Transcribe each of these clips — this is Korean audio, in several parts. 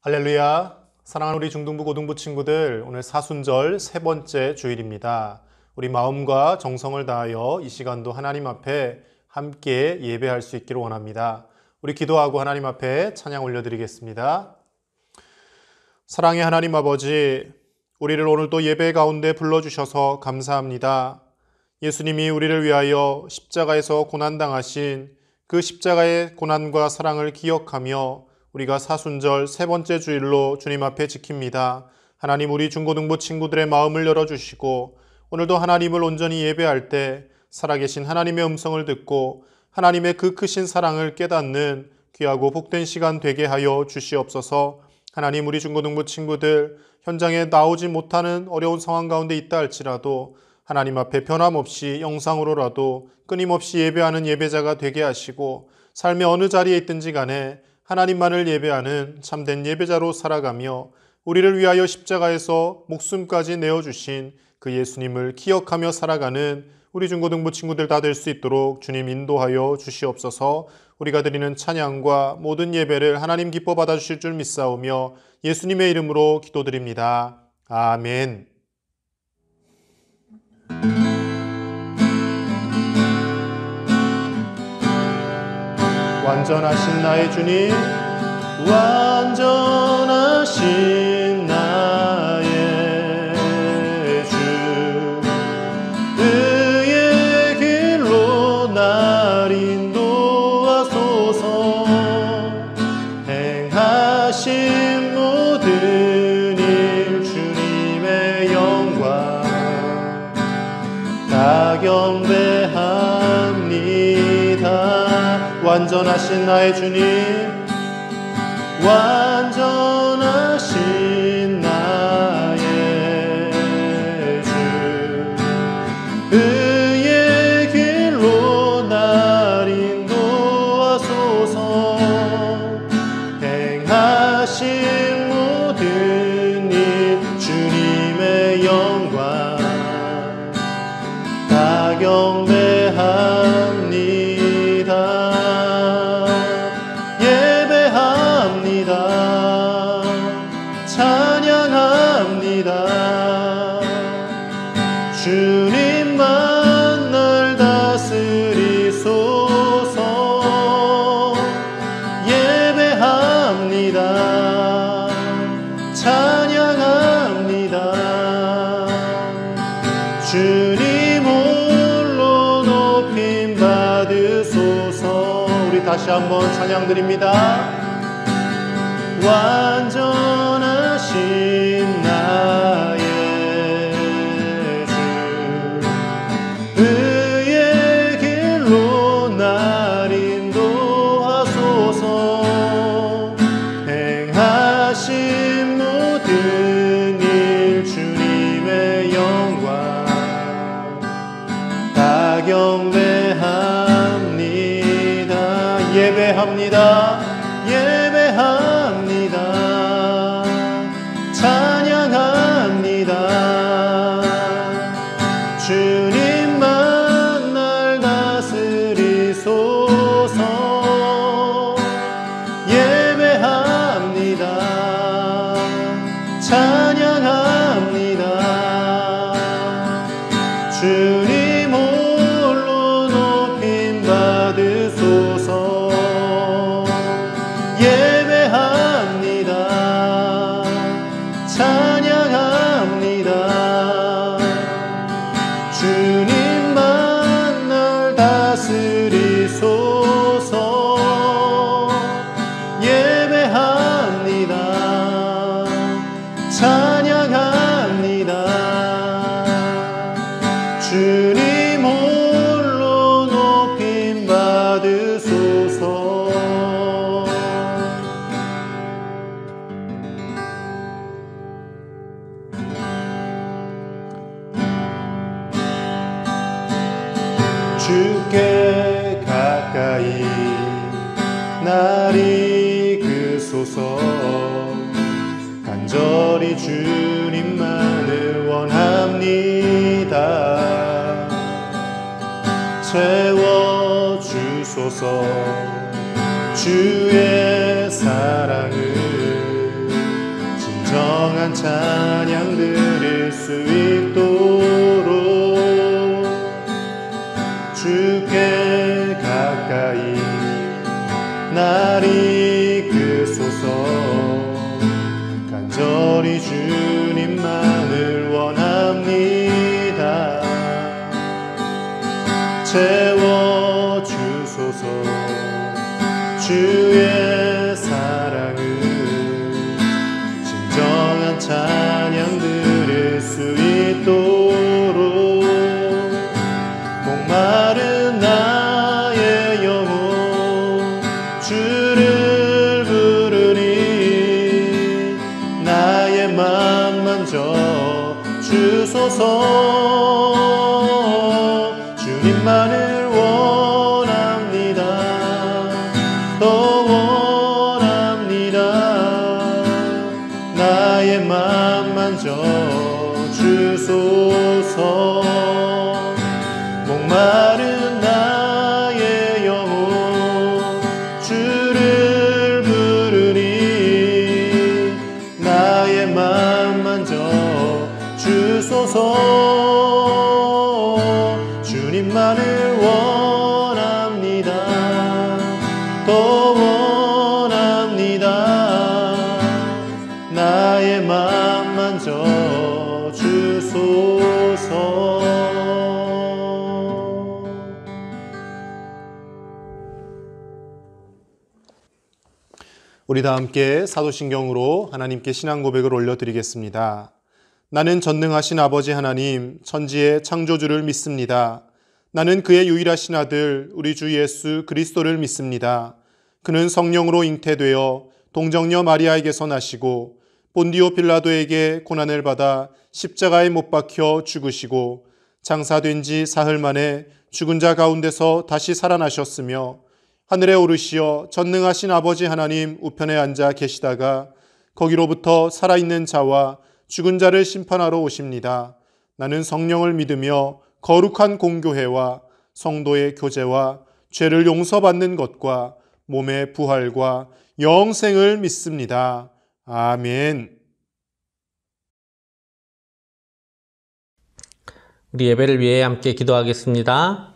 할렐루야! 사랑하는 우리 중등부 고등부 친구들, 오늘 사순절 세 번째 주일입니다. 우리 마음과 정성을 다하여 이 시간도 하나님 앞에 함께 예배할 수 있기를 원합니다. 우리 기도하고 하나님 앞에 찬양 올려드리겠습니다. 사랑의 하나님 아버지, 우리를 오늘도 예배 가운데 불러주셔서 감사합니다. 예수님이 우리를 위하여 십자가에서 고난당하신 그 십자가의 고난과 사랑을 기억하며 우리가 사순절 세 번째 주일로 주님 앞에 지킵니다. 하나님, 우리 중고등부 친구들의 마음을 열어주시고 오늘도 하나님을 온전히 예배할 때 살아계신 하나님의 음성을 듣고 하나님의 그 크신 사랑을 깨닫는 귀하고 복된 시간 되게 하여 주시옵소서. 하나님, 우리 중고등부 친구들 현장에 나오지 못하는 어려운 상황 가운데 있다 할지라도 하나님 앞에 변함없이 영상으로라도 끊임없이 예배하는 예배자가 되게 하시고 삶의 어느 자리에 있든지 간에 하나님만을 예배하는 참된 예배자로 살아가며 우리를 위하여 십자가에서 목숨까지 내어주신 그 예수님을 기억하며 살아가는 우리 중고등부 친구들 다 될 수 있도록 주님 인도하여 주시옵소서. 우리가 드리는 찬양과 모든 예배를 하나님 기뻐 받아주실 줄 믿사오며 예수님의 이름으로 기도드립니다. 아멘. 완전하신 나의 주님, 완전하신 나의 주, 의의 길로 날 인도하소서. 행하신 모든 일 주님의 영광 다 경배합니다. 완전하신 나의 주님, 완전하신 나의 주, 의의 길로 날 인도하소서. 행하신 모든 일 주님의 영광 다 경배합니다. 찬양합니다. 주님만 날 다스리소서. 예배합니다. 찬양합니다. 주님 홀로 높임 받으소서. 우리 다시 한번 찬양 드립니다. 완전하신 나의 주, 의의 길로 날 인도하소서. 행하신 모든 일 주님의 영광 다 경배합니다. 예배합니다. 예배합니다. 찬양합니다. 주님만 날 다스리소서. 예배합니다. 찬양합니다. 주님 홀로 높임 받으소서. 예배합니다. 찬양합니다. 주님만 날 다스리소서. 예배합니다. 찬양합니다. 주님 홀로 높임 받으소서. 주께 가까이 날 이끄소서. 간절히 주님만을 원합니다. 채워주소서. 주의 사랑을 진정한 찬양 드릴 수 있도록 주께 가까이 날 이끄소서. 간절히 주님만을 원합니다. 채워주소서. 주의 사랑을 진정한 찬양 드릴 수 있도록 목마른 나의 영혼 주를 부르니 나의 맘 만져 주소서. 주님만을 원합니다. 더 원합니다. 나의 맘 만져 주소서. 목마른 나의 영혼 주를 부르니 나의 맘 만져 주소서. 주님만을 원합니다. 더 원합니다. 나의 맘 만져 주소서. 우리 다 함께 사도신경으로 하나님께 신앙 고백을 올려드리겠습니다. 나는 전능하신 아버지 하나님, 천지의 창조주를 믿습니다. 나는 그의 유일하신 아들, 우리 주 예수 그리스도를 믿습니다. 그는 성령으로 잉태되어 동정녀 마리아에게서 나시고 본디오 빌라도에게 고난을 받아 십자가에 못 박혀 죽으시고 장사된 지 사흘 만에 죽은 자 가운데서 다시 살아나셨으며 하늘에 오르시어 전능하신 아버지 하나님 우편에 앉아 계시다가 거기로부터 살아있는 자와 죽은 자를 심판하러 오십니다. 나는 성령을 믿으며 거룩한 공교회와 성도의 교제와 죄를 용서받는 것과 몸의 부활과 영생을 믿습니다. 아멘. 우리 예배를 위해 함께 기도하겠습니다.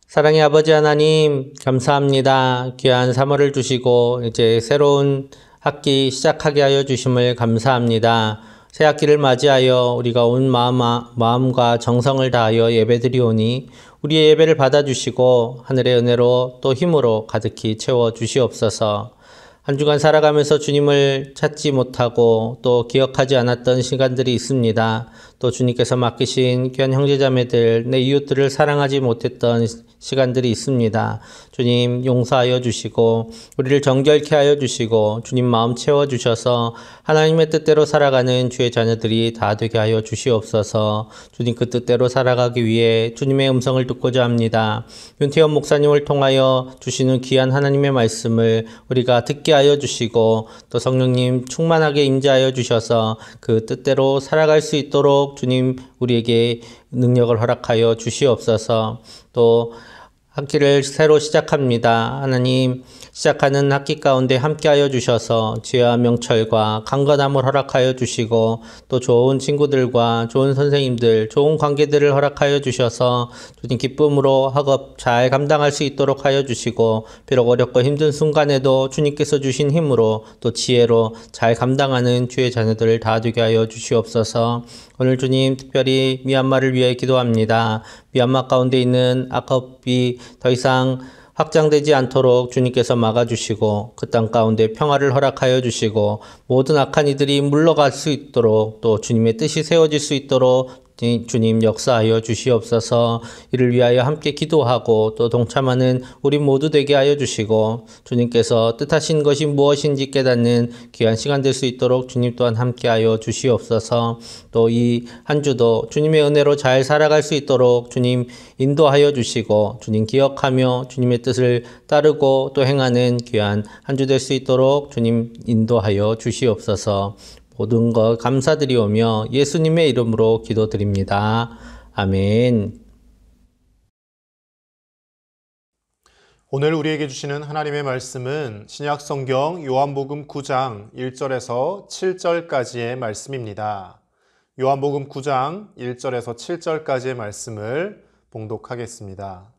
사랑의 아버지 하나님, 감사합니다. 귀한 3월을 주시고 이제 새로운 학기 시작하게 하여 주심을 감사합니다. 새 학기를 맞이하여 우리가 온 마음과 정성을 다하여 예배드리오니 우리의 예배를 받아주시고 하늘의 은혜로 또 힘으로 가득히 채워 주시옵소서. 한 주간 살아가면서 주님을 찾지 못하고 또 기억하지 않았던 시간들이 있습니다. 또 주님께서 맡기신 귀한 형제자매들, 내 이웃들을 사랑하지 못했던 시간들이 있습니다. 주님 용서하여 주시고 우리를 정결케 하여 주시고 주님 마음 채워주셔서 하나님의 뜻대로 살아가는 주의 자녀들이 다 되게 하여 주시옵소서. 주님 그 뜻대로 살아가기 위해 주님의 음성을 듣고자 합니다. 윤태현 목사님을 통하여 주시는 귀한 하나님의 말씀을 우리가 듣게 하여 주시고 또 성령님 충만하게 임재하여 주셔서 그 뜻대로 살아갈 수 있도록 주님 우리에게 능력을 허락하여 주시옵소서. 또 학기를 새로 시작합니다. 하나님 시작하는 학기 가운데 함께하여 주셔서 지혜와 명철과 강건함을 허락하여 주시고 또 좋은 친구들과 좋은 선생님들, 좋은 관계들을 허락하여 주셔서 주님 기쁨으로 학업 잘 감당할 수 있도록 하여 주시고 비록 어렵고 힘든 순간에도 주님께서 주신 힘으로 또 지혜로 잘 감당하는 주의 자녀들을 다 되게 하여 주시옵소서. 오늘 주님 특별히 미얀마를 위해 기도합니다. 미얀마 가운데 있는 악업이 더 이상 확장되지 않도록 주님께서 막아주시고 그 땅 가운데 평화를 허락하여 주시고 모든 악한 이들이 물러갈 수 있도록 또 주님의 뜻이 세워질 수 있도록 주님 역사하여 주시옵소서. 이를 위하여 함께 기도하고 또 동참하는 우리 모두 되게 하여 주시고 주님께서 뜻하신 것이 무엇인지 깨닫는 귀한 시간 될 수 있도록 주님 또한 함께하여 주시옵소서. 또 이 한 주도 주님의 은혜로 잘 살아갈 수 있도록 주님 인도하여 주시고 주님 기억하며 주님의 뜻을 따르고 또 행하는 귀한 한 주 될 수 있도록 주님 인도하여 주시옵소서. 모든 것 감사드리오며 예수님의 이름으로 기도드립니다. 아멘. 오늘 우리에게 주시는 하나님의 말씀은 신약 성경 요한복음 9장 1절에서 7절까지의 말씀입니다. 요한복음 9장 1절에서 7절까지의 말씀을 봉독하겠습니다.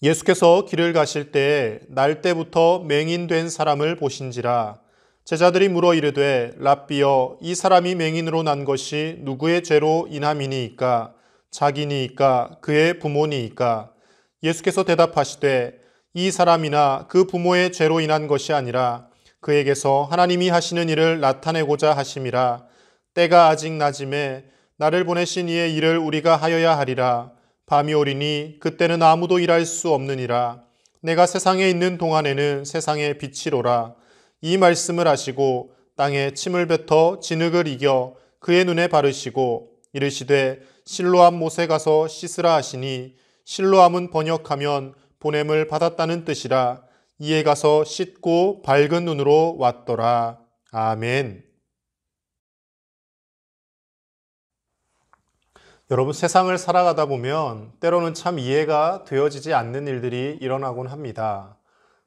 예수께서 길을 가실 때에 날 때부터 맹인된 사람을 보신지라. 제자들이 물어 이르되 랍비여, 이 사람이 맹인으로 난 것이 누구의 죄로 인함이니이까? 자기니이까 그의 부모니이까? 예수께서 대답하시되 이 사람이나 그 부모의 죄로 인한 것이 아니라 그에게서 하나님이 하시는 일을 나타내고자 하심이라. 때가 아직 낮음에 나를 보내신 이의 일을 우리가 하여야 하리라. 밤이 오리니 그때는 아무도 일할 수 없느니라. 내가 세상에 있는 동안에는 세상의 빛이로라. 이 말씀을 하시고 땅에 침을 뱉어 진흙을 이겨 그의 눈에 바르시고 이르시되 실로암 못에 가서 씻으라 하시니, 실로암은 번역하면 보냄을 받았다는 뜻이라. 이에 가서 씻고 밝은 눈으로 왔더라. 아멘. 여러분, 세상을 살아가다 보면 때로는 참 이해가 되어지지 않는 일들이 일어나곤 합니다.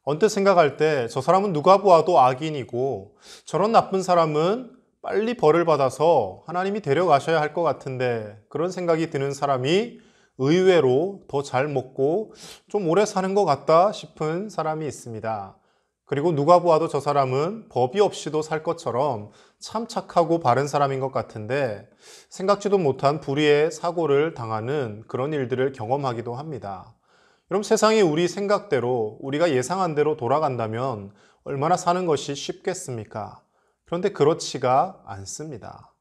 언뜻 생각할 때 저 사람은 누가 보아도 악인이고 저런 나쁜 사람은 빨리 벌을 받아서 하나님이 데려가셔야 할 것 같은데, 그런 생각이 드는 사람이 의외로 더 잘 먹고 좀 오래 사는 것 같다 싶은 사람이 있습니다. 그리고 누가 보아도 저 사람은 법이 없이도 살 것처럼 참 착하고 바른 사람인 것 같은데 생각지도 못한 불의의 사고를 당하는 그런 일들을 경험하기도 합니다. 여러분, 세상이 우리 생각대로, 우리가 예상한 대로 돌아간다면 얼마나 사는 것이 쉽겠습니까? 그런데 그렇지가 않습니다.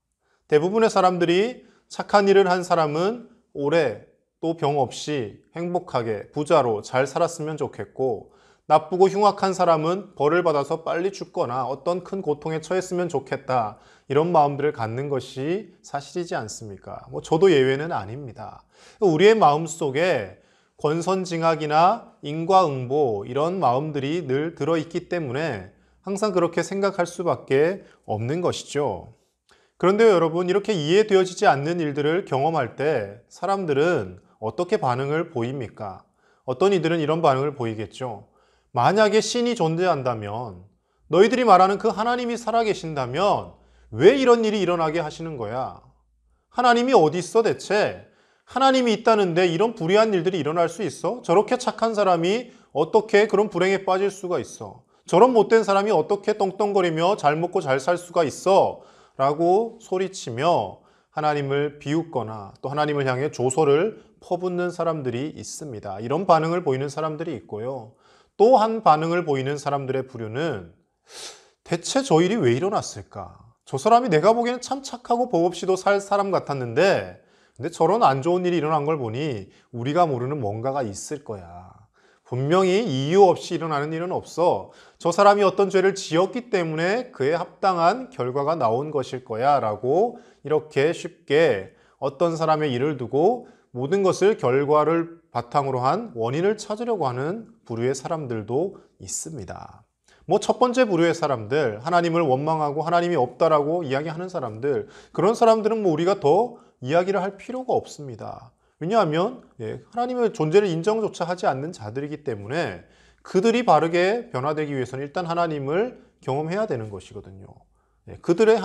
대부분의 사람들이 착한 일을 한 사람은 오래 또 병 없이 행복하게 부자로 잘 살았으면 좋겠고, 나쁘고 흉악한 사람은 벌을 받아서 빨리 죽거나 어떤 큰 고통에 처했으면 좋겠다, 이런 마음들을 갖는 것이 사실이지 않습니까? 저도 예외는 아닙니다. 우리의 마음속에 권선징악이나 인과응보, 이런 마음들이 늘 들어있기 때문에 항상 그렇게 생각할 수밖에 없는 것이죠. 그런데 여러분, 이렇게 이해되어지지 않는 일들을 경험할 때 사람들은 어떻게 반응을 보입니까? 어떤 이들은 이런 반응을 보이겠죠. 만약에 신이 존재한다면, 너희들이 말하는 그 하나님이 살아계신다면 왜 이런 일이 일어나게 하시는 거야? 하나님이 어디 있어 대체? 하나님이 있다는데 이런 불의한 일들이 일어날 수 있어? 저렇게 착한 사람이 어떻게 그런 불행에 빠질 수가 있어? 저런 못된 사람이 어떻게 떵떵거리며 잘 먹고 잘 살 수가 있어? 라고 소리치며 하나님을 비웃거나 또 하나님을 향해 조소를 퍼붓는 사람들이 있습니다. 이런 반응을 보이는 사람들이 있고요. 또 한 반응을 보이는 사람들의 부류는 대체 저 일이 왜 일어났을까? 저 사람이 내가 보기에는 참 착하고 법 없이도 살 사람 같았는데, 근데 저런 안 좋은 일이 일어난 걸 보니 우리가 모르는 뭔가가 있을 거야. 분명히 이유 없이 일어나는 일은 없어. 저 사람이 어떤 죄를 지었기 때문에 그에 합당한 결과가 나온 것일 거야 라고 이렇게 쉽게 어떤 사람의 일을 두고 모든 것을 결과를 바탕으로 한 원인을 찾으려고 하는 부류의 사람들도 있습니다. 첫 번째 부류의 사람들, 하나님을 원망하고 하나님이 없다라고 이야기하는 사람들, 그런 사람들은 우리가 더 이야기를 할 필요가 없습니다. 왜냐하면 하나님의 존재를 인정조차 하지 않는 자들이기 때문에 그들이 바르게 변화되기 위해서는 일단 하나님을 경험해야 되는 것이거든요. 그들이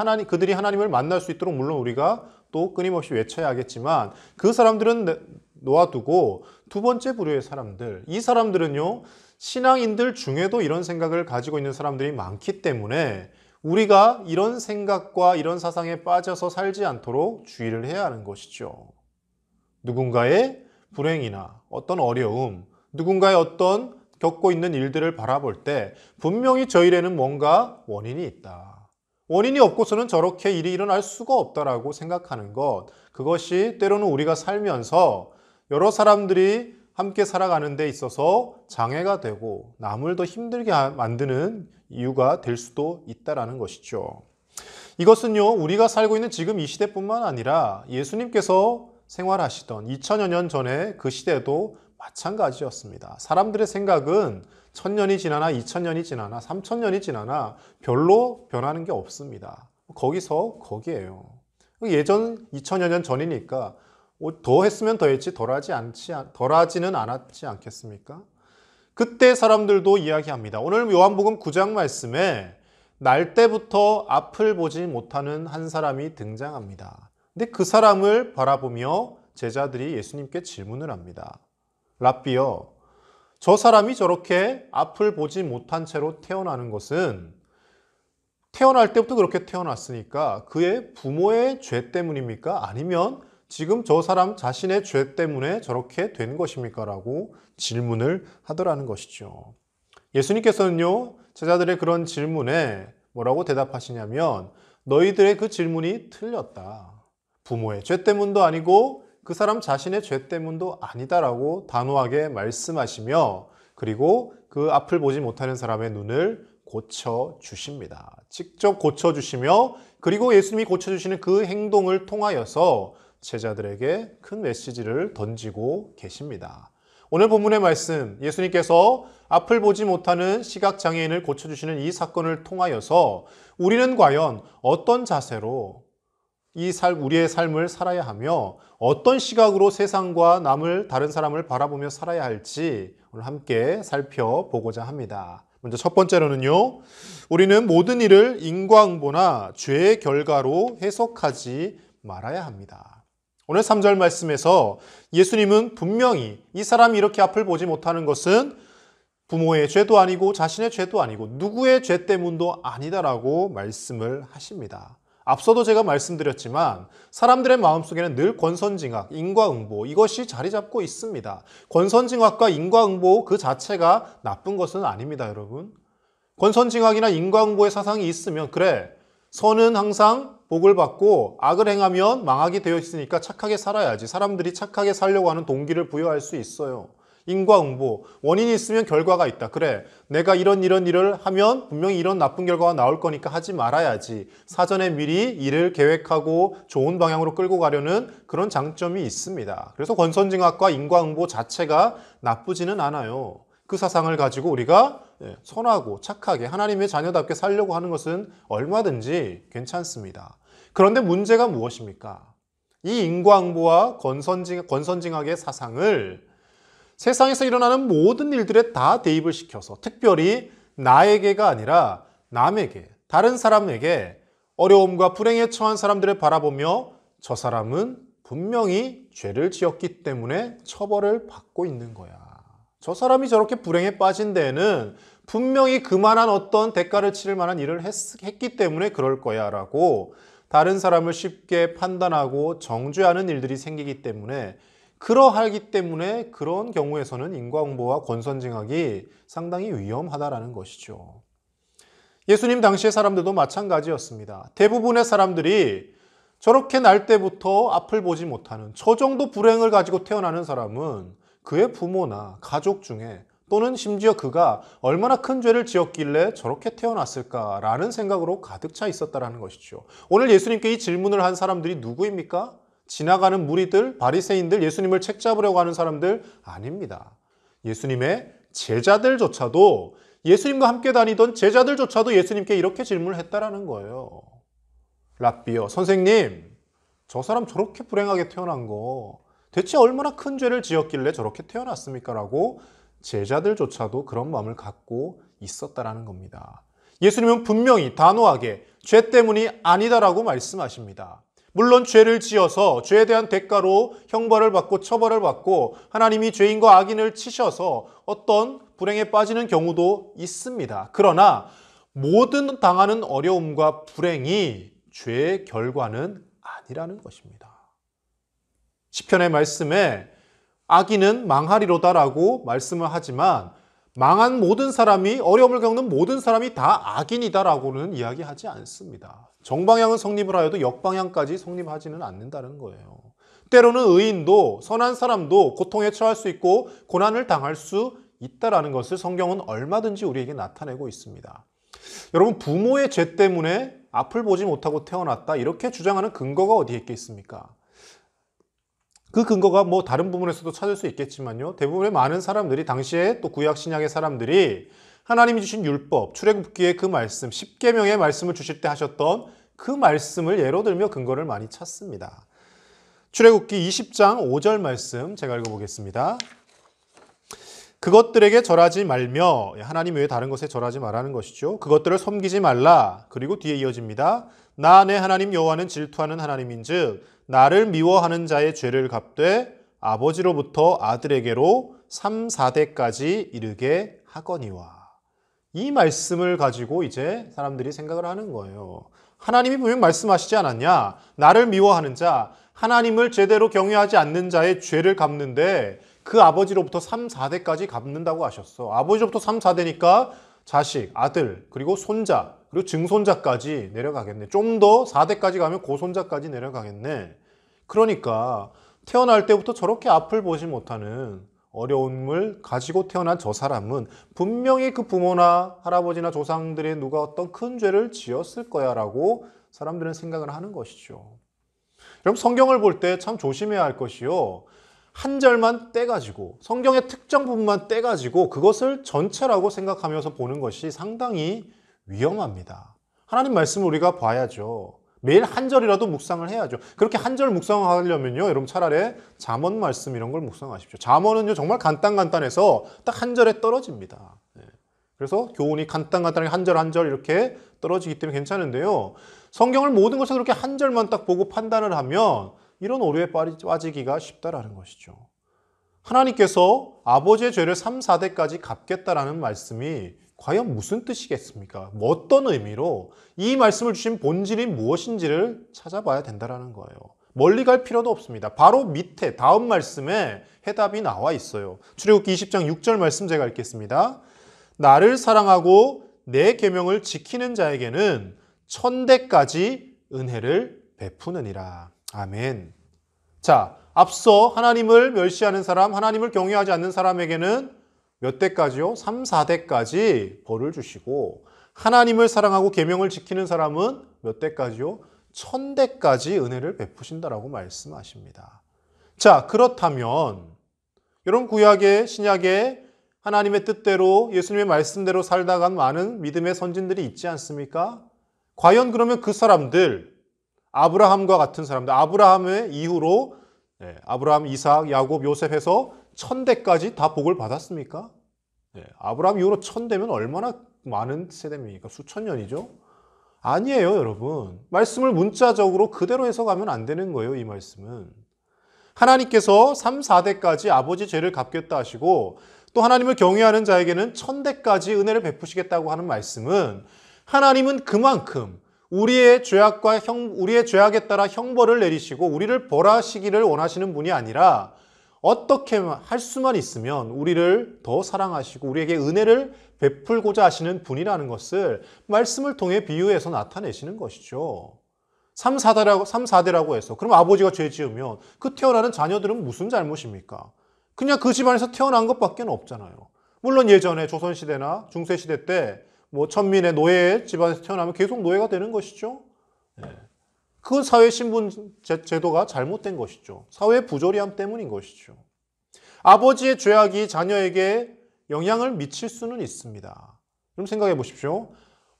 하나님을 만날 수 있도록 물론 우리가 또 끊임없이 외쳐야 하겠지만, 그 사람들은 놓아두고 두 번째 부류의 사람들, 이 사람들은요, 신앙인들 중에도 이런 생각을 가지고 있는 사람들이 많기 때문에 우리가 이런 생각과 이런 사상에 빠져서 살지 않도록 주의를 해야 하는 것이죠. 누군가의 불행이나 어떤 어려움, 누군가의 어떤 겪고 있는 일들을 바라볼 때 분명히 저 일에는 뭔가 원인이 있다. 원인이 없고서는 저렇게 일이 일어날 수가 없다라고 생각하는 것, 그것이 때로는 우리가 살면서 여러 사람들이 함께 살아가는 데 있어서 장애가 되고 남을 더 힘들게 만드는 이유가 될 수도 있다라는 것이죠. 이것은요, 우리가 살고 있는 지금 이 시대뿐만 아니라 예수님께서 생활하시던 2000여 년 전에 그 시대도 마찬가지였습니다. 사람들의 생각은 1000년이 지나나 2000년이 지나나 3000년이 지나나 별로 변하는 게 없습니다. 거기서 거기에요. 예전 2000여 년 전이니까 더 했으면 더 했지 덜하지는 않았지 않겠습니까? 그때 사람들도 이야기합니다. 오늘 요한복음 9장 말씀에 날 때부터 앞을 보지 못하는 한 사람이 등장합니다. 근데 그 사람을 바라보며 제자들이 예수님께 질문을 합니다. 랍비여, 저 사람이 저렇게 앞을 보지 못한 채로 태어나는 것은 태어날 때부터 그렇게 태어났으니까 그의 부모의 죄 때문입니까? 아니면 지금 저 사람 자신의 죄 때문에 저렇게 된 것입니까? 라고 질문을 하더라는 것이죠. 예수님께서는요, 제자들의 그런 질문에 뭐라고 대답하시냐면 너희들의 그 질문이 틀렸다. 부모의 죄 때문도 아니고 그 사람 자신의 죄 때문도 아니다라고 단호하게 말씀하시며 그리고 그 앞을 보지 못하는 사람의 눈을 고쳐주십니다. 직접 고쳐주시며 그리고 예수님이 고쳐주시는 그 행동을 통하여서 제자들에게 큰 메시지를 던지고 계십니다. 오늘 본문의 말씀, 예수님께서 앞을 보지 못하는 시각장애인을 고쳐주시는 이 사건을 통하여서 우리는 과연 어떤 자세로 우리의 삶을 살아야 하며 어떤 시각으로 세상과 다른 사람을 바라보며 살아야 할지 오늘 함께 살펴보고자 합니다. 먼저 첫 번째로는요, 우리는 모든 일을 인과응보나 죄의 결과로 해석하지 말아야 합니다. 오늘 3절 말씀에서 예수님은 분명히 이 사람이 이렇게 앞을 보지 못하는 것은 부모의 죄도 아니고 자신의 죄도 아니고 누구의 죄 때문도 아니다라고 말씀을 하십니다. 앞서도 제가 말씀드렸지만 사람들의 마음속에는 늘 권선징악, 인과응보 이것이 자리 잡고 있습니다. 권선징악과 인과응보 그 자체가 나쁜 것은 아닙니다, 여러분. 권선징악이나 인과응보의 사상이 있으면 그래, 선은 항상 복을 받고 악을 행하면 망하게 되어 있으니까 착하게 살아야지. 사람들이 착하게 살려고 하는 동기를 부여할 수 있어요. 인과응보, 원인이 있으면 결과가 있다. 그래, 내가 이런 일을 하면 분명히 이런 나쁜 결과가 나올 거니까 하지 말아야지. 사전에 미리 일을 계획하고 좋은 방향으로 끌고 가려는 그런 장점이 있습니다. 그래서 권선징악과 인과응보 자체가 나쁘지는 않아요. 그 사상을 가지고 우리가 선하고 착하게 하나님의 자녀답게 살려고 하는 것은 얼마든지 괜찮습니다. 그런데 문제가 무엇입니까? 이 인과응보와 권선징악의 사상을 세상에서 일어나는 모든 일들에 다 대입을 시켜서 특별히 나에게가 아니라 남에게, 다른 사람에게 어려움과 불행에 처한 사람들을 바라보며 저 사람은 분명히 죄를 지었기 때문에 처벌을 받고 있는 거야. 저 사람이 저렇게 불행에 빠진 데에는 분명히 그만한 어떤 대가를 치를 만한 일을 했기 때문에 그럴 거야 라고 다른 사람을 쉽게 판단하고 정죄하는 일들이 생기기 때문에 그러하기 때문에 그런 경우에서는 인과응보와 권선징악이 상당히 위험하다라는 것이죠. 예수님 당시의 사람들도 마찬가지였습니다. 대부분의 사람들이 저렇게 날 때부터 앞을 보지 못하는 저 정도 불행을 가지고 태어나는 사람은 그의 부모나 가족 중에 또는 심지어 그가 얼마나 큰 죄를 지었길래 저렇게 태어났을까라는 생각으로 가득 차 있었다는 것이죠. 오늘 예수님께 이 질문을 한 사람들이 누구입니까? 지나가는 무리들, 바리새인들, 예수님을 책잡으려고 하는 사람들 아닙니다. 예수님의 제자들조차도 예수님과 함께 다니던 제자들조차도 예수님께 이렇게 질문을 했다라는 거예요. 랍비여, 선생님, 저 사람 저렇게 불행하게 태어난 거 대체 얼마나 큰 죄를 지었길래 저렇게 태어났습니까? 라고 제자들조차도 그런 마음을 갖고 있었다라는 겁니다. 예수님은 분명히 단호하게 죄 때문이 아니다라고 말씀하십니다. 물론 죄를 지어서 죄에 대한 대가로 형벌을 받고 처벌을 받고 하나님이 죄인과 악인을 치셔서 어떤 불행에 빠지는 경우도 있습니다. 그러나 모든 당하는 어려움과 불행이 죄의 결과는 아니라는 것입니다. 시편의 말씀에 악인은 망하리로다라고 말씀을 하지만 망한 모든 사람이, 어려움을 겪는 모든 사람이 다 악인이다라고는 이야기하지 않습니다. 정방향은 성립을 하여도 역방향까지 성립하지는 않는다는 거예요. 때로는 의인도, 선한 사람도 고통에 처할 수 있고 고난을 당할 수 있다라는 것을 성경은 얼마든지 우리에게 나타내고 있습니다. 여러분, 부모의 죄 때문에 앞을 보지 못하고 태어났다 이렇게 주장하는 근거가 어디에 있겠습니까? 그 근거가 뭐 다른 부분에서도 찾을 수 있겠지만요. 대부분의 많은 사람들이, 당시에 또 구약 신약의 사람들이 하나님이 주신 율법, 출애굽기의 그 말씀, 10계명의 말씀을 주실 때 하셨던 그 말씀을 예로 들며 근거를 많이 찾습니다. 출애굽기 20장 5절 말씀 제가 읽어보겠습니다. 그것들에게 절하지 말며, 하나님 외에 다른 것에 절하지 말라는 것이죠. 그것들을 섬기지 말라. 그리고 뒤에 이어집니다. 나 내 하나님 여호와는 질투하는 하나님인즉 나를 미워하는 자의 죄를 갚되 아버지로부터 아들에게로 3, 4대까지 이르게 하거니와. 이 말씀을 가지고 이제 사람들이 생각을 하는 거예요. 하나님이 분명 말씀하시지 않았냐? 나를 미워하는 자, 하나님을 제대로 경외하지 않는 자의 죄를 갚는데 그 아버지로부터 3, 4대까지 갚는다고 하셨어. 아버지로부터 3, 4대니까 자식, 아들, 그리고 손자, 그리고 증손자까지 내려가겠네. 좀 더 4대까지 가면 고손자까지 내려가겠네. 그러니까 태어날 때부터 저렇게 앞을 보지 못하는 어려움을 가지고 태어난 저 사람은 분명히 그 부모나 할아버지나 조상들의 누가 어떤 큰 죄를 지었을 거야 라고 사람들은 생각을 하는 것이죠. 여러분, 성경을 볼 때 참 조심해야 할 것이요. 한 절만 떼가지고, 성경의 특정 부분만 떼가지고 그것을 전체라고 생각하면서 보는 것이 상당히 위험합니다. 하나님 말씀을 우리가 봐야죠. 매일 한 절이라도 묵상을 해야죠. 그렇게 한 절 묵상하려면요, 여러분 차라리 잠언 말씀 이런 걸 묵상하십시오. 잠언은요 정말 간단해서 딱 한 절에 떨어집니다. 그래서 교훈이 간단하게 한 절 한 절 이렇게 떨어지기 때문에 괜찮은데요. 성경을 모든 것을 그렇게 한 절만 딱 보고 판단을 하면 이런 오류에 빠지기가 쉽다라는 것이죠. 하나님께서 아버지의 죄를 3, 4대까지 갚겠다라는 말씀이 과연 무슨 뜻이겠습니까? 뭐 어떤 의미로 이 말씀을 주신 본질이 무엇인지를 찾아봐야 된다는 거예요. 멀리 갈 필요도 없습니다. 바로 밑에 다음 말씀에 해답이 나와 있어요. 출애굽기 20장 6절 말씀 제가 읽겠습니다. 나를 사랑하고 내 계명을 지키는 자에게는 1000대까지 은혜를 베푸느니라. 아멘. 자, 앞서 하나님을 멸시하는 사람, 하나님을 경외하지 않는 사람에게는 몇 대까지요? 3, 4대까지 벌을 주시고, 하나님을 사랑하고 계명을 지키는 사람은 몇 대까지요? 1000대까지 은혜를 베푸신다라고 말씀하십니다. 자, 그렇다면 여러분, 구약의 신약의 하나님의 뜻대로 예수님의 말씀대로 살다간 많은 믿음의 선진들이 있지 않습니까? 과연 그러면 그 사람들, 아브라함과 같은 사람들, 아브라함의 이후로 아브라함, 이삭, 야곱, 요셉 해서 1000대까지 다 복을 받았습니까? 아브라함 이후로 1000대면 얼마나 많은 세대입니까? 수천 년이죠? 아니에요, 여러분. 말씀을 문자적으로 그대로 해석하면 안 되는 거예요, 이 말씀은. 하나님께서 3, 4대까지 아버지 죄를 갚겠다 하시고 또 하나님을 경외하는 자에게는 1000대까지 은혜를 베푸시겠다고 하는 말씀은 하나님은 그만큼 우리의 죄악에 따라 형벌을 내리시고 우리를 벌하시기를 원하시는 분이 아니라 어떻게 할 수만 있으면 우리를 더 사랑하시고 우리에게 은혜를 베풀고자 하시는 분이라는 것을 말씀을 통해 비유해서 나타내시는 것이죠. 3, 4대라고 해서 그럼 아버지가 죄 지으면 그 태어나는 자녀들은 무슨 잘못입니까? 그냥 그 집안에서 태어난 것밖에 없잖아요. 물론 예전에 조선시대나 중세시대 때 천민의 노예 집안에서 태어나면 계속 노예가 되는 것이죠. 그건 사회 신분 제도가 잘못된 것이죠. 사회 부조리함 때문인 것이죠. 아버지의 죄악이 자녀에게 영향을 미칠 수는 있습니다. 그럼 생각해 보십시오.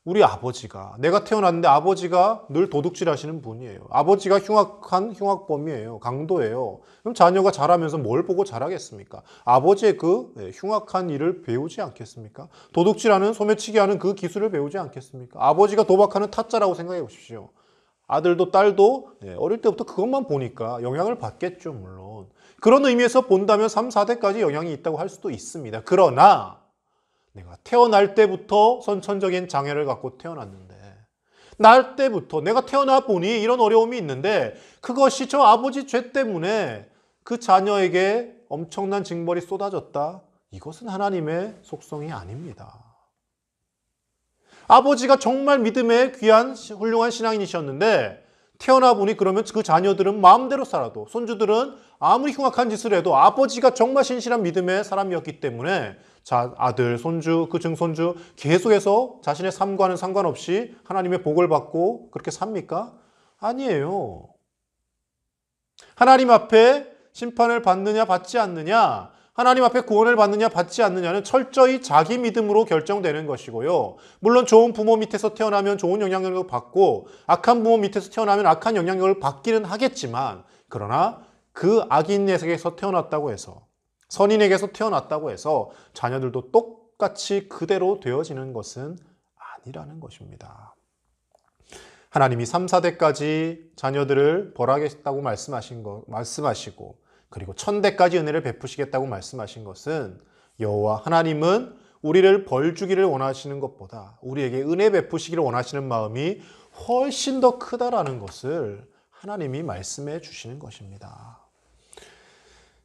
우리 아버지가, 내가 태어났는데 아버지가 늘 도둑질 하시는 분이에요. 아버지가 흉악범이에요. 강도예요. 그럼 자녀가 자라면서 뭘 보고 자라겠습니까? 아버지의 그 흉악한 일을 배우지 않겠습니까? 도둑질하는, 소매치기하는 그 기술을 배우지 않겠습니까? 아버지가 도박하는 타짜라고 생각해 보십시오. 아들도 딸도 어릴 때부터 그것만 보니까 영향을 받겠죠, 물론. 그런 의미에서 본다면 3, 4대까지 영향이 있다고 할 수도 있습니다. 그러나 내가 태어날 때부터 선천적인 장애를 갖고 태어났는데 날 때부터 내가 태어나 보니 이런 어려움이 있는데 그것이 저 아버지 죄 때문에 그 자녀에게 엄청난 징벌이 쏟아졌다. 이것은 하나님의 속성이 아닙니다. 아버지가 정말 믿음의 귀한 훌륭한 신앙인이셨는데 태어나 보니 그러면 그 자녀들은 마음대로 살아도 손주들은 아무리 흉악한 짓을 해도 아버지가 정말 신실한 믿음의 사람이었기 때문에 아들, 손주, 그 증손주 계속해서 자신의 삶과는 상관없이 하나님의 복을 받고 그렇게 삽니까? 아니에요. 하나님 앞에 심판을 받느냐 받지 않느냐, 하나님 앞에 구원을 받느냐 받지 않느냐는 철저히 자기 믿음으로 결정되는 것이고요. 물론 좋은 부모 밑에서 태어나면 좋은 영향력을 받고 악한 부모 밑에서 태어나면 악한 영향력을 받기는 하겠지만 그러나 그 악인에게서 태어났다고 해서, 선인에게서 태어났다고 해서 자녀들도 똑같이 그대로 되어지는 것은 아니라는 것입니다. 하나님이 3, 4대까지 자녀들을 벌하겠다고 말씀하시고 그리고 1000대까지 은혜를 베푸시겠다고 말씀하신 것은 여호와 하나님은 우리를 벌 주기를 원하시는 것보다 우리에게 은혜 베푸시기를 원하시는 마음이 훨씬 더 크다라는 것을 하나님이 말씀해 주시는 것입니다.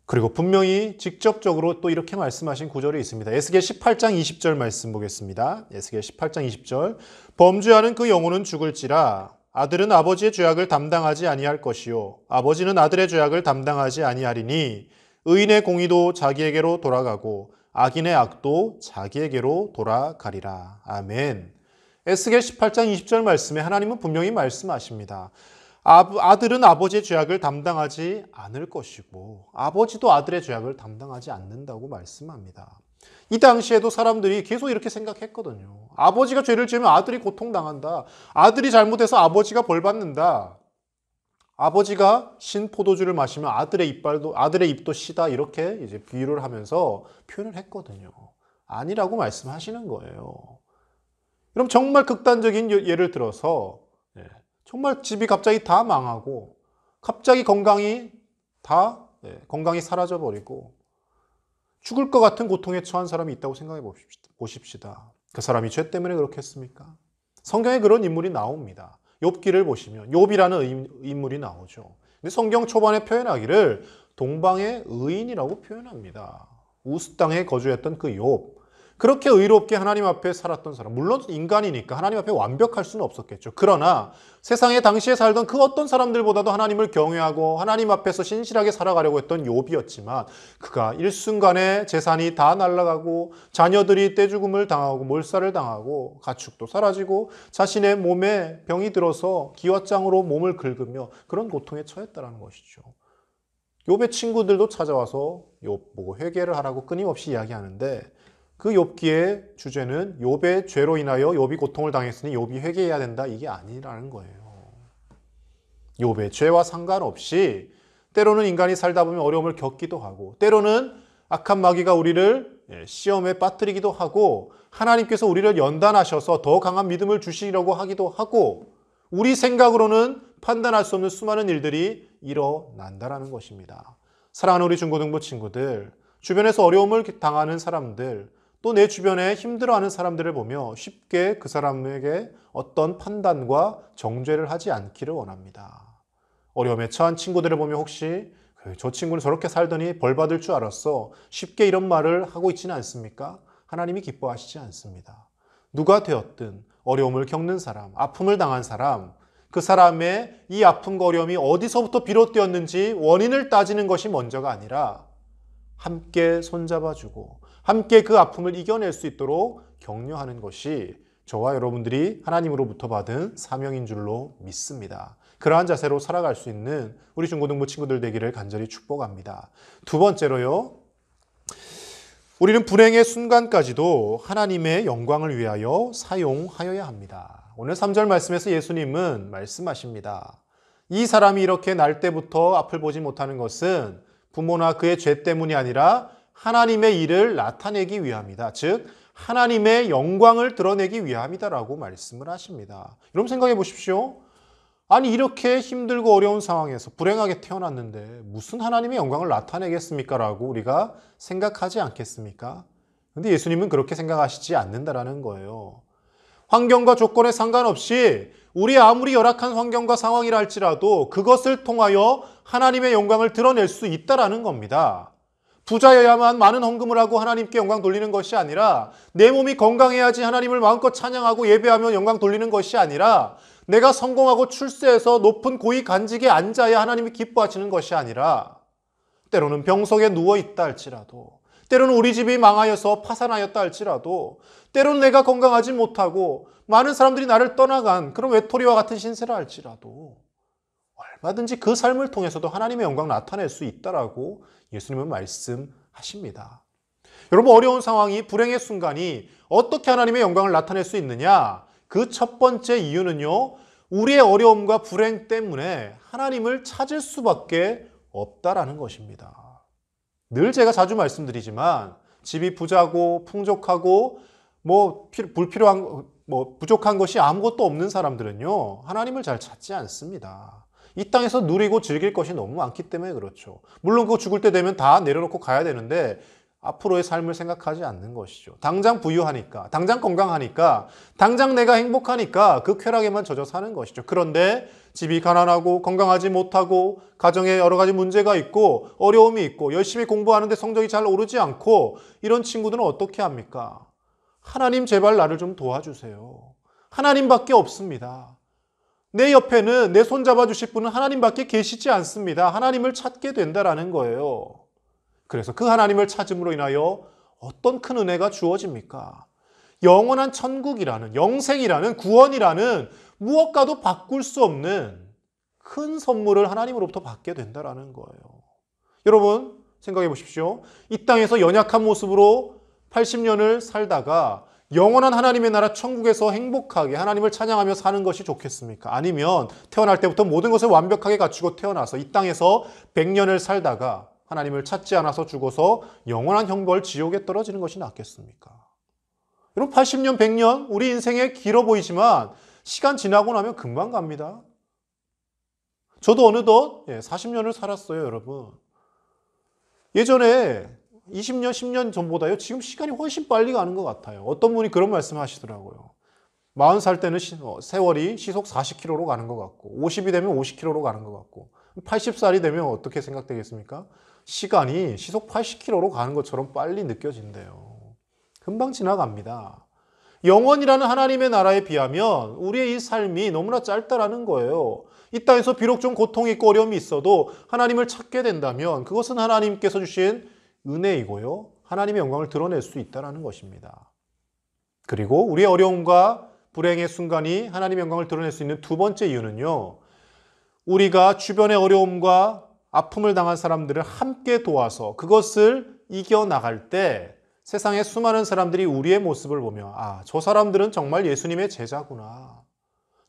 그리고 분명히 직접적으로 또 이렇게 말씀하신 구절이 있습니다. 에스겔 18장 20절 말씀 보겠습니다. 에스겔 18장 20절. 범죄하는 그 영혼은 죽을지라. 아들은 아버지의 죄악을 담당하지 아니할 것이요 아버지는 아들의 죄악을 담당하지 아니하리니 의인의 공의도 자기에게로 돌아가고 악인의 악도 자기에게로 돌아가리라. 아멘. 에스겔 18장 20절 말씀에 하나님은 분명히 말씀하십니다. 아들은 아버지의 죄악을 담당하지 않을 것이고 아버지도 아들의 죄악을 담당하지 않는다고 말씀합니다. 이 당시에도 사람들이 계속 이렇게 생각했거든요. 아버지가 죄를 지으면 아들이 고통당한다. 아들이 잘못해서 아버지가 벌받는다. 아버지가 신 포도주를 마시면 아들의 입도 시다, 이렇게 이제 비유를 하면서 표현을 했거든요. 아니라고 말씀하시는 거예요. 그럼 정말 극단적인 예를 들어서 정말 집이 갑자기 다 망하고 갑자기 건강이 사라져버리고 죽을 것 같은 고통에 처한 사람이 있다고 생각해 보십시다. 그 사람이 죄 때문에 그렇겠습니까? 성경에 그런 인물이 나옵니다. 욥기를 보시면 욥이라는 인물이 나오죠. 근데 성경 초반에 표현하기를 동방의 의인이라고 표현합니다. 우스 땅에 거주했던 그 욥. 그렇게 의롭게 하나님 앞에 살았던 사람, 물론 인간이니까 하나님 앞에 완벽할 수는 없었겠죠. 그러나 세상에 당시에 살던 그 어떤 사람들보다도 하나님을 경외하고 하나님 앞에서 신실하게 살아가려고 했던 욥이었지만 그가 일순간에 재산이 다 날아가고 자녀들이 떼죽음을 당하고 몰살을 당하고 가축도 사라지고 자신의 몸에 병이 들어서 기왓장으로 몸을 긁으며 그런 고통에 처했다는 것이죠. 욥의 친구들도 찾아와서 욥 보고 회개를 하라고 끊임없이 이야기하는데 그 욥기의 주제는 욥의 죄로 인하여 욥이 고통을 당했으니 욥이 회개해야 된다, 이게 아니라는 거예요. 욥의 죄와 상관없이 때로는 인간이 살다 보면 어려움을 겪기도 하고 때로는 악한 마귀가 우리를 시험에 빠뜨리기도 하고 하나님께서 우리를 연단하셔서 더 강한 믿음을 주시려고 하기도 하고 우리 생각으로는 판단할 수 없는 수많은 일들이 일어난다라는 것입니다. 사랑하는 우리 중고등부 친구들, 주변에서 어려움을 당하는 사람들, 또 내 주변에 힘들어하는 사람들을 보며 쉽게 그 사람에게 어떤 판단과 정죄를 하지 않기를 원합니다. 어려움에 처한 친구들을 보며 혹시 저 친구는 저렇게 살더니 벌 받을 줄 알았어, 쉽게 이런 말을 하고 있지는 않습니까? 하나님이 기뻐하시지 않습니다. 누가 되었든 어려움을 겪는 사람, 아픔을 당한 사람, 그 사람의 이 아픔과 어려움이 어디서부터 비롯되었는지 원인을 따지는 것이 먼저가 아니라 함께 손잡아주고 함께 그 아픔을 이겨낼 수 있도록 격려하는 것이 저와 여러분들이 하나님으로부터 받은 사명인 줄로 믿습니다. 그러한 자세로 살아갈 수 있는 우리 중고등부 친구들 되기를 간절히 축복합니다. 두 번째로요, 우리는 불행의 순간까지도 하나님의 영광을 위하여 사용하여야 합니다. 오늘 3절 말씀에서 예수님은 말씀하십니다. 이 사람이 이렇게 날 때부터 앞을 보지 못하는 것은 부모나 그의 죄 때문이 아니라 하나님의 일을 나타내기 위함이다. 즉 하나님의 영광을 드러내기 위함이다라고 말씀을 하십니다. 여러분 생각해 보십시오. 아니 이렇게 힘들고 어려운 상황에서 불행하게 태어났는데 무슨 하나님의 영광을 나타내겠습니까? 라고 우리가 생각하지 않겠습니까? 근데 예수님은 그렇게 생각하시지 않는다라는 거예요. 환경과 조건에 상관없이 우리 아무리 열악한 환경과 상황이라 할지라도 그것을 통하여 하나님의 영광을 드러낼 수 있다라는 겁니다. 부자여야만 많은 헌금을 하고 하나님께 영광 돌리는 것이 아니라 내 몸이 건강해야지 하나님을 마음껏 찬양하고 예배하며 영광 돌리는 것이 아니라 내가 성공하고 출세해서 높은 고위 간직에 앉아야 하나님이 기뻐하시는 것이 아니라 때로는 병석에 누워있다 할지라도 때로는 우리 집이 망하여서 파산하였다 할지라도 때로는 내가 건강하지 못하고 많은 사람들이 나를 떠나간 그런 외톨이와 같은 신세라 할지라도 얼마든지 그 삶을 통해서도 하나님의 영광 나타낼 수 있다라고 예수님은 말씀하십니다. 여러분 어려운 상황이 불행의 순간이 어떻게 하나님의 영광을 나타낼 수 있느냐? 그 첫 번째 이유는요, 우리의 어려움과 불행 때문에 하나님을 찾을 수밖에 없다라는 것입니다. 늘 제가 자주 말씀드리지만 집이 부자고 풍족하고 부족한 것이 아무것도 없는 사람들은요, 하나님을 잘 찾지 않습니다. 이 땅에서 누리고 즐길 것이 너무 많기 때문에 그렇죠. 물론 그거 죽을 때 되면 다 내려놓고 가야 되는데 앞으로의 삶을 생각하지 않는 것이죠. 당장 부유하니까, 당장 건강하니까, 당장 내가 행복하니까 그 쾌락에만 젖어 사는 것이죠. 그런데 집이 가난하고 건강하지 못하고 가정에 여러 가지 문제가 있고 어려움이 있고 열심히 공부하는데 성적이 잘 오르지 않고 이런 친구들은 어떻게 합니까? 하나님 제발 나를 좀 도와주세요. 하나님밖에 없습니다. 내 옆에는 내 손 잡아주실 분은 하나님밖에 계시지 않습니다. 하나님을 찾게 된다라는 거예요. 그래서 그 하나님을 찾음으로 인하여 어떤 큰 은혜가 주어집니까? 영원한 천국이라는, 영생이라는, 구원이라는 무엇과도 바꿀 수 없는 큰 선물을 하나님으로부터 받게 된다라는 거예요. 여러분 생각해 보십시오. 이 땅에서 연약한 모습으로 80년을 살다가 영원한 하나님의 나라 천국에서 행복하게 하나님을 찬양하며 사는 것이 좋겠습니까? 아니면 태어날 때부터 모든 것을 완벽하게 갖추고 태어나서 이 땅에서 100년을 살다가 하나님을 찾지 않아서 죽어서 영원한 형벌 지옥에 떨어지는 것이 낫겠습니까? 여러분 80년, 100년 우리 인생에 길어 보이지만 시간 지나고 나면 금방 갑니다. 저도 어느덧 40년을 살았어요, 여러분. 예전에 20년, 10년 전보다요, 지금 시간이 훨씬 빨리 가는 것 같아요. 어떤 분이 그런 말씀 하시더라고요. 40살 때는 세월이 시속 40km로 가는 것 같고, 50이 되면 50km로 가는 것 같고, 80살이 되면 어떻게 생각되겠습니까? 시간이 시속 80km로 가는 것처럼 빨리 느껴진대요. 금방 지나갑니다. 영원이라는 하나님의 나라에 비하면 우리의 이 삶이 너무나 짧다라는 거예요. 이 땅에서 비록 좀 고통이 있고 어려움이 있어도 하나님을 찾게 된다면 그것은 하나님께서 주신 은혜이고요. 하나님의 영광을 드러낼 수 있다는 것입니다. 그리고 우리의 어려움과 불행의 순간이 하나님의 영광을 드러낼 수 있는 두 번째 이유는요. 우리가 주변의 어려움과 아픔을 당한 사람들을 함께 도와서 그것을 이겨나갈 때 세상의 수많은 사람들이 우리의 모습을 보며 저 사람들은 정말 예수님의 제자구나.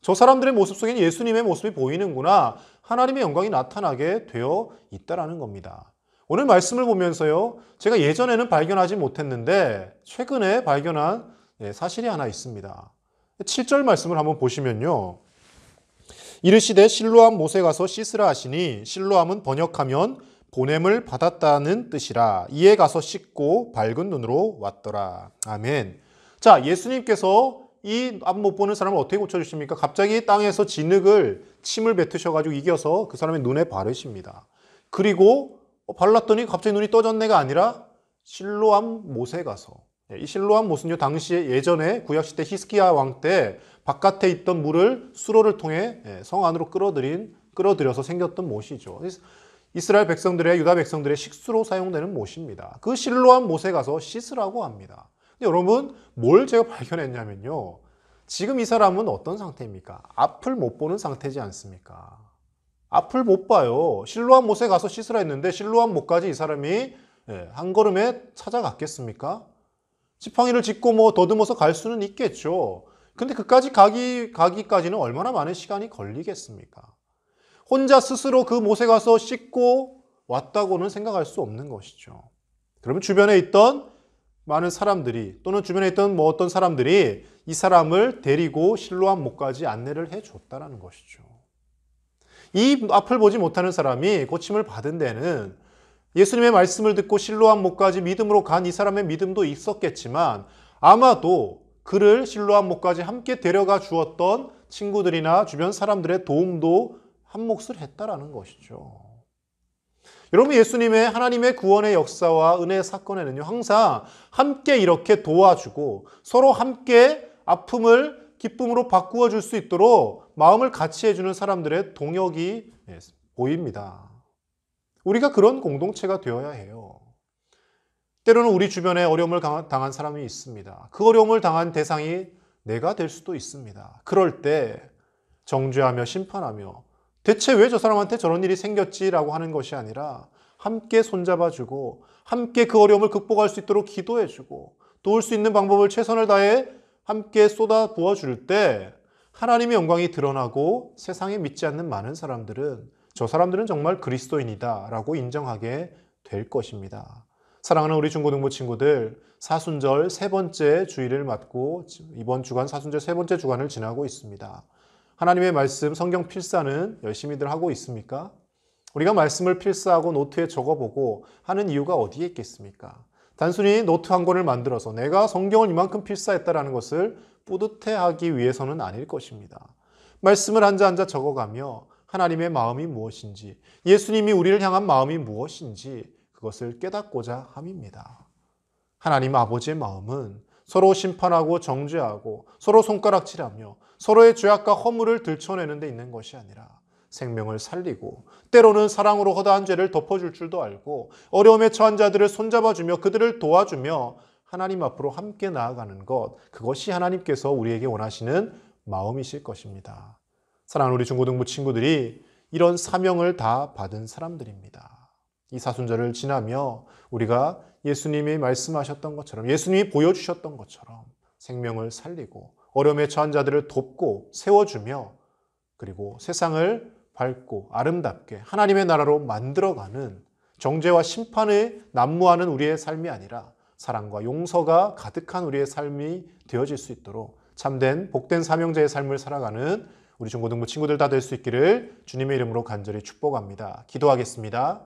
저 사람들의 모습 속에는 예수님의 모습이 보이는구나. 하나님의 영광이 나타나게 되어 있다는 겁니다. 오늘 말씀을 보면서요. 제가 예전에는 발견하지 못했는데 최근에 발견한 사실이 하나 있습니다. 7절 말씀을 한번 보시면요. 이르시되 실로암 못에 가서 씻으라 하시니 실로암은 번역하면 보냄을 받았다는 뜻이라. 이에 가서 씻고 밝은 눈으로 왔더라. 아멘. 자, 예수님께서 이 앞 못 보는 사람을 어떻게 고쳐주십니까? 갑자기 땅에서 침을 뱉으셔가지고 이겨서 그 사람의 눈에 바르십니다. 그리고 발랐더니 갑자기 눈이 떠졌네가 아니라 실로암 못에 가서, 이 실로암 못은요 당시에 예전에 구약시대 히스기야 왕 때 바깥에 있던 물을 수로를 통해 성 안으로 끌어들여서 생겼던 못이죠. 이스라엘 백성들의, 유다 백성들의 식수로 사용되는 못입니다. 그 실로암 못에 가서 씻으라고 합니다. 근데 여러분 뭘 제가 발견했냐면요, 지금 이 사람은 어떤 상태입니까? 앞을 못 보는 상태지 않습니까? 앞을 못 봐요. 실로암 못에 가서 씻으라 했는데 실로암 못까지 이 사람이 한 걸음에 찾아갔겠습니까? 지팡이를 짚고 더듬어서 갈 수는 있겠죠. 근데 그까지 가기까지는 얼마나 많은 시간이 걸리겠습니까? 혼자 스스로 그 못에 가서 씻고 왔다고는 생각할 수 없는 것이죠. 그러면 주변에 있던 많은 사람들이, 또는 주변에 있던 어떤 사람들이 이 사람을 데리고 실로암 못까지 안내를 해줬다는 것이죠. 이 앞을 보지 못하는 사람이 고침을 받은 데는 예수님의 말씀을 듣고 실로암 못까지 믿음으로 간 이 사람의 믿음도 있었겠지만 아마도 그를 실로암 못까지 함께 데려가 주었던 친구들이나 주변 사람들의 도움도 한 몫을 했다라는 것이죠. 여러분, 예수님의 하나님의 구원의 역사와 은혜의 사건에는요, 항상 함께 이렇게 도와주고 서로 함께 아픔을 기쁨으로 바꾸어 줄 수 있도록 마음을 같이 해주는 사람들의 동역이 보입니다. 우리가 그런 공동체가 되어야 해요. 때로는 우리 주변에 어려움을 당한 사람이 있습니다. 그 어려움을 당한 대상이 내가 될 수도 있습니다. 그럴 때 정죄하며 심판하며 대체 왜 저 사람한테 저런 일이 생겼지라고 하는 것이 아니라 함께 손잡아주고 함께 그 어려움을 극복할 수 있도록 기도해주고 도울 수 있는 방법을 최선을 다해 함께 쏟아 부어줄 때 하나님의 영광이 드러나고 세상에 믿지 않는 많은 사람들은 저 사람들은 정말 그리스도인이다 라고 인정하게 될 것입니다. 사랑하는 우리 중고등부 친구들, 사순절 세 번째 주일을 맞고 이번 주간 사순절 세 번째 주간을 지나고 있습니다. 하나님의 말씀 성경 필사는 열심히들 하고 있습니까? 우리가 말씀을 필사하고 노트에 적어보고 하는 이유가 어디에 있겠습니까? 단순히 노트 한 권을 만들어서 내가 성경을 이만큼 필사했다라는 것을 뿌듯해하기 위해서는 아닐 것입니다. 말씀을 한자 적어가며 하나님의 마음이 무엇인지, 예수님이 우리를 향한 마음이 무엇인지 그것을 깨닫고자 함입니다. 하나님 아버지의 마음은 서로 심판하고 정죄하고 서로 손가락질하며 서로의 죄악과 허물을 들춰내는 데 있는 것이 아니라 생명을 살리고 때로는 사랑으로 허다한 죄를 덮어줄 줄도 알고 어려움에 처한 자들을 손잡아주며 그들을 도와주며 하나님 앞으로 함께 나아가는 것, 그것이 하나님께서 우리에게 원하시는 마음이실 것입니다. 사랑하는 우리 중고등부 친구들이 이런 사명을 다 받은 사람들입니다. 이 사순절을 지나며 우리가 예수님이 말씀하셨던 것처럼, 예수님이 보여주셨던 것처럼 생명을 살리고 어려움에 처한 자들을 돕고 세워주며 그리고 세상을 밝고 아름답게 하나님의 나라로 만들어가는 정죄와 심판을 난무하는 우리의 삶이 아니라 사랑과 용서가 가득한 우리의 삶이 되어질 수 있도록 참된 복된 사명자의 삶을 살아가는 우리 중고등부 친구들 다 될 수 있기를 주님의 이름으로 간절히 축복합니다. 기도하겠습니다.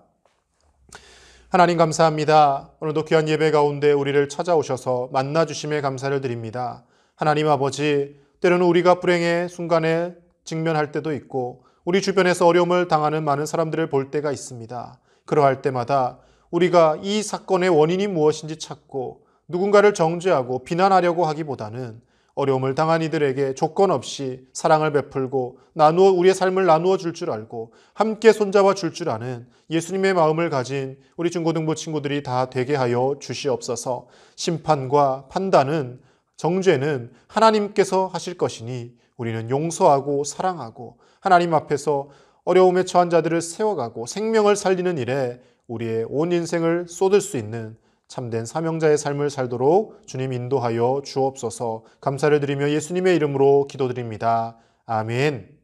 하나님 감사합니다. 오늘도 귀한 예배 가운데 우리를 찾아오셔서 만나주심에 감사를 드립니다. 하나님 아버지, 때로는 우리가 불행의 순간에 직면할 때도 있고 우리 주변에서 어려움을 당하는 많은 사람들을 볼 때가 있습니다. 그러할 때마다 우리가 이 사건의 원인이 무엇인지 찾고 누군가를 정죄하고 비난하려고 하기보다는 어려움을 당한 이들에게 조건 없이 사랑을 베풀고 우리의 삶을 나누어 줄 줄 알고 함께 손잡아 줄 줄 아는 예수님의 마음을 가진 우리 중고등부 친구들이 다 되게 하여 주시옵소서. 심판과 판단은, 정죄는 하나님께서 하실 것이니 우리는 용서하고 사랑하고 하나님 앞에서 어려움에 처한 자들을 세워가고 생명을 살리는 일에 우리의 온 인생을 쏟을 수 있는 참된 사명자의 삶을 살도록 주님 인도하여 주옵소서. 감사를 드리며 예수님의 이름으로 기도드립니다. 아멘.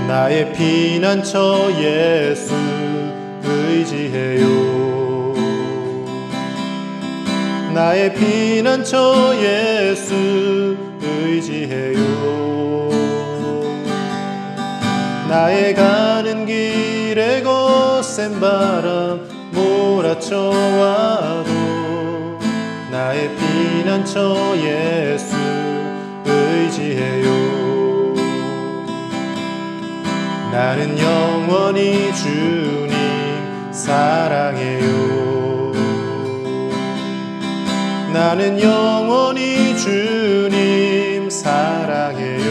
나의 피난처 예수 의지해요. 나의 피난처 예수 의지해요. 나의 가는 길에 거센 바람 몰아쳐와도 나의 피난처 예수 의지해요. 나는 영원히 주님 사랑해요. 나는 영원히 주님 사랑해요.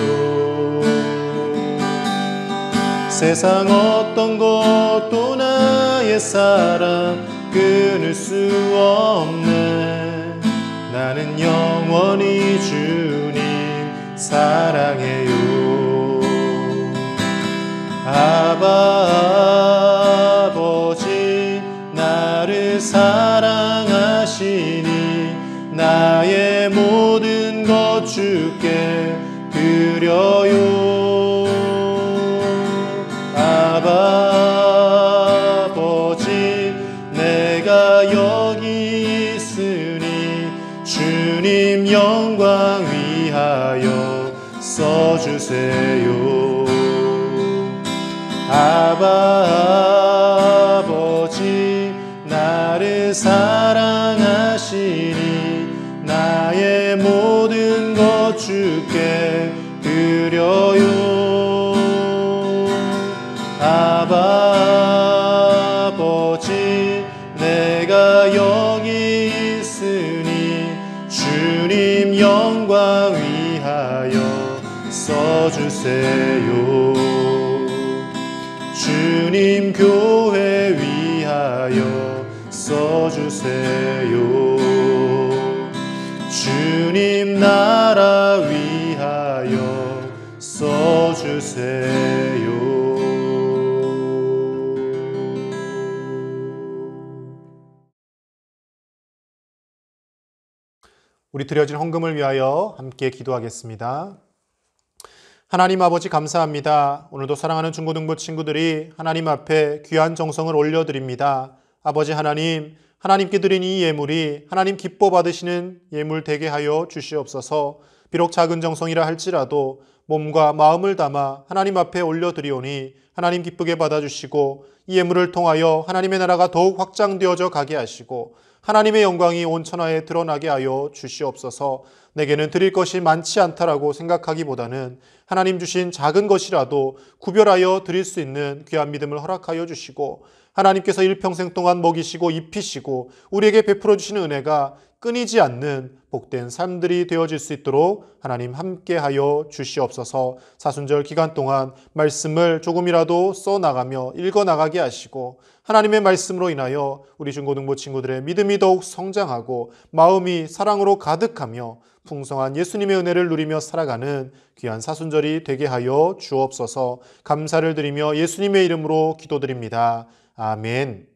세상 어떤 것도 나의 사랑 끊을 수 없네. 나는 영원히 주님 사랑해요. 아바 아버지 나를 사랑하시니 나의 모든 것 주께 드려요. 아바 아버지 내가 여기 있으니 주님 영광 위하여 써주세요. 아바 아버지 나를 사랑하시니 나의 모든 것 주께 드려요. 아바 아버지 내가 여기 있으니 주님 영광 위하여 써주세요. 주님 교회 위하여 써주세요. 주님 나라 위하여 써주세요. 우리 드려진 헌금을 위하여 함께 기도하겠습니다. 하나님 아버지 감사합니다. 오늘도 사랑하는 중고등부 친구들이 하나님 앞에 귀한 정성을 올려드립니다. 아버지 하나님, 하나님께 드린 이 예물이 하나님 기뻐 받으시는 예물 되게 하여 주시옵소서. 비록 작은 정성이라 할지라도 몸과 마음을 담아 하나님 앞에 올려드리오니 하나님 기쁘게 받아주시고 이 예물을 통하여 하나님의 나라가 더욱 확장되어져 가게 하시고 하나님의 영광이 온 천하에 드러나게 하여 주시옵소서. 내게는 드릴 것이 많지 않다라고 생각하기보다는 하나님 주신 작은 것이라도 구별하여 드릴 수 있는 귀한 믿음을 허락하여 주시고 하나님께서 일평생 동안 먹이시고 입히시고 우리에게 베풀어 주시는 은혜가 끊이지 않는 복된 삶들이 되어질 수 있도록 하나님 함께하여 주시옵소서. 사순절 기간 동안 말씀을 조금이라도 써나가며 읽어나가게 하시고 하나님의 말씀으로 인하여 우리 중고등부 친구들의 믿음이 더욱 성장하고 마음이 사랑으로 가득하며 풍성한 예수님의 은혜를 누리며 살아가는 귀한 사순절이 되게 하여 주옵소서. 감사를 드리며 예수님의 이름으로 기도드립니다. 아멘.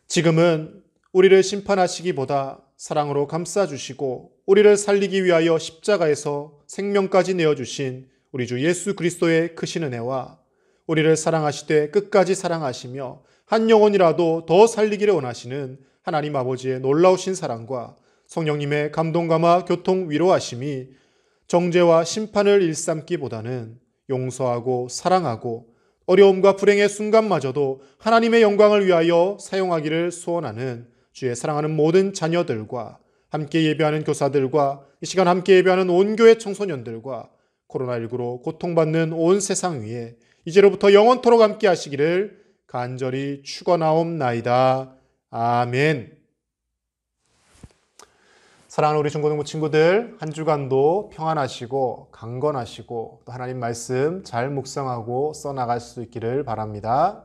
지금은 우리를 심판하시기보다 사랑으로 감싸주시고 우리를 살리기 위하여 십자가에서 생명까지 내어주신 우리 주 예수 그리스도의 크신 은혜와 우리를 사랑하시되 끝까지 사랑하시며 한 영혼이라도 더 살리기를 원하시는 하나님 아버지의 놀라우신 사랑과 성령님의 감동감화 교통 위로하심이 정죄와 심판을 일삼기보다는 용서하고 사랑하고 어려움과 불행의 순간마저도 하나님의 영광을 위하여 사용하기를 소원하는 주의 사랑하는 모든 자녀들과 함께 예배하는 교사들과 이 시간 함께 예배하는 온 교회 청소년들과 코로나19로 고통받는 온 세상 위에 이제로부터 영원토록 함께 하시기를 간절히 축원하옵나이다. 아멘. 사랑하는 우리 중고등부 친구들, 한 주간도 평안하시고 강건하시고 또 하나님 말씀 잘 묵상하고 써나갈 수 있기를 바랍니다.